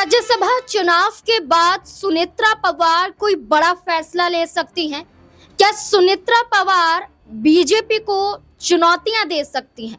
राज्यसभा चुनाव के बाद सुनेत्रा पवार कोई बड़ा फैसला ले सकती हैं? क्या सुनेत्रा पवार बीजेपी को चुनौतियां दे सकती हैं?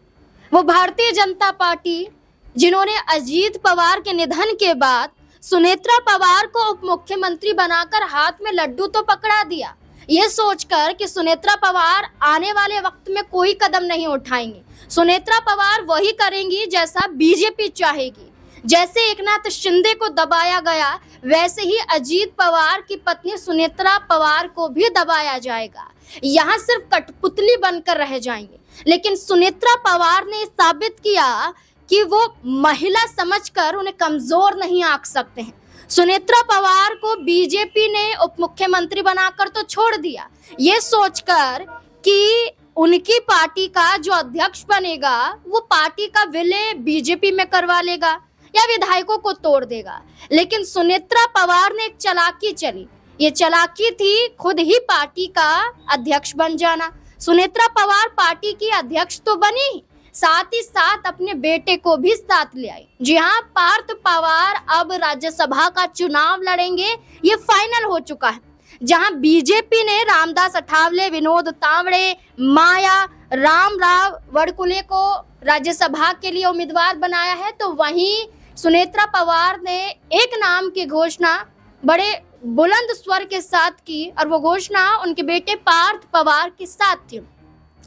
वो भारतीय जनता पार्टी जिन्होंने अजीत पवार के निधन के बाद सुनेत्रा पवार को उप मुख्यमंत्री बनाकर हाथ में लड्डू तो पकड़ा दिया, ये सोचकर कि सुनेत्रा पवार आने वाले वक्त में कोई कदम नहीं उठाएंगी। सुनेत्रा पवार वही करेंगी जैसा बीजेपी चाहेगी। जैसे एकनाथ शिंदे को दबाया गया, वैसे ही अजीत पवार की पत्नी सुनेत्रा पवार को भी दबाया जाएगा। यहाँ सिर्फ कठपुतली बनकर रह जाएंगे। लेकिन सुनेत्रा पवार ने साबित किया कि वो महिला समझकर उन्हें कमजोर नहीं आंक सकते हैं। सुनेत्रा पवार को बीजेपी ने उप मुख्यमंत्री बनाकर तो छोड़ दिया, ये सोचकर कि उनकी पार्टी का जो अध्यक्ष बनेगा वो पार्टी का विलय बीजेपी में करवा लेगा या विधायकों को तोड़ देगा। लेकिन सुनेत्रा पवार ने एक चालाकी चली, ये चालाकी थी खुद ही पार्टी का अध्यक्ष बन जाना। सुनेत्रा पवार पार्टी की अध्यक्ष तो बनी, साथ ही साथ अपने बेटे को भी साथ ले आई। जी हाँ, पार्थ पवार अब राज्यसभा का चुनाव लड़ेंगे, ये फाइनल हो चुका है। जहां बीजेपी ने रामदास अठावले, विनोद तावड़े, माया रामराव वड़कुले को राज्यसभा के लिए उम्मीदवार बनाया है, तो वहीं सुनेत्रा पवार ने एक नाम की घोषणा बड़े बुलंद स्वर के साथ की, और वो घोषणा उनके बेटे पार्थ पवार के साथ थी।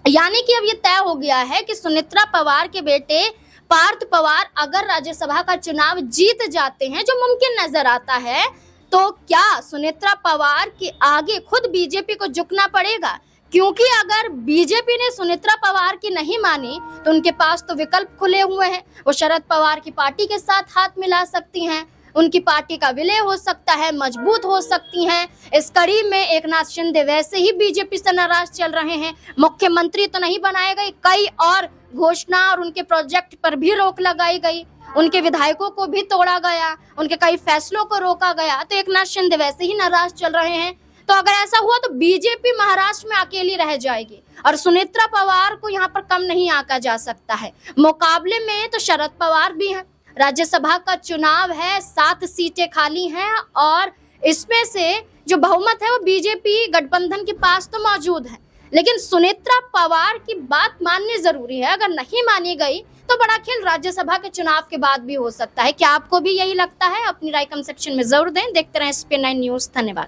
यानी कि अब ये तय हो गया है कि सुनेत्रा पवार के बेटे पार्थ पवार अगर राज्यसभा का चुनाव जीत जाते हैं, जो मुमकिन नजर आता है, तो क्या सुनेत्रा पवार के आगे खुद बीजेपी को झुकना पड़ेगा? क्योंकि अगर बीजेपी ने सुनेत्रा पवार की नहीं मानी तो उनके पास तो विकल्प खुले हुए हैं। वो शरद पवार की पार्टी के साथ हाथ मिला सकती हैं, उनकी पार्टी का विलय हो सकता है, मजबूत हो सकती हैं। इस कड़ी में एकनाथ शिंदे वैसे ही बीजेपी से नाराज चल रहे हैं, मुख्यमंत्री तो नहीं बनाए गए, कई और घोषणा और उनके प्रोजेक्ट पर भी रोक लगाई गई, उनके विधायकों को भी तोड़ा गया, उनके कई फैसलों को रोका गया, तो एकनाथ शिंदे वैसे ही नाराज चल रहे हैं। तो अगर ऐसा हुआ तो बीजेपी महाराष्ट्र में अकेली रह जाएगी और सुनेत्रा पवार को यहाँ पर कम नहीं आंका जा सकता है। मुकाबले में तो शरद पवार भी हैं। राज्यसभा का चुनाव है, 7 सीटें खाली हैं और इसमें से जो बहुमत है वो बीजेपी गठबंधन के पास तो मौजूद है। लेकिन सुनेत्रा पवार की बात माननी जरूरी है, अगर नहीं मानी गई तो बड़ा खेल राज्यसभा के चुनाव के बाद भी हो सकता है। क्या आपको भी यही लगता है? अपनी राय कमेंट सेक्शन में जरूर दें। देखते रहें SP9 न्यूज़। धन्यवाद।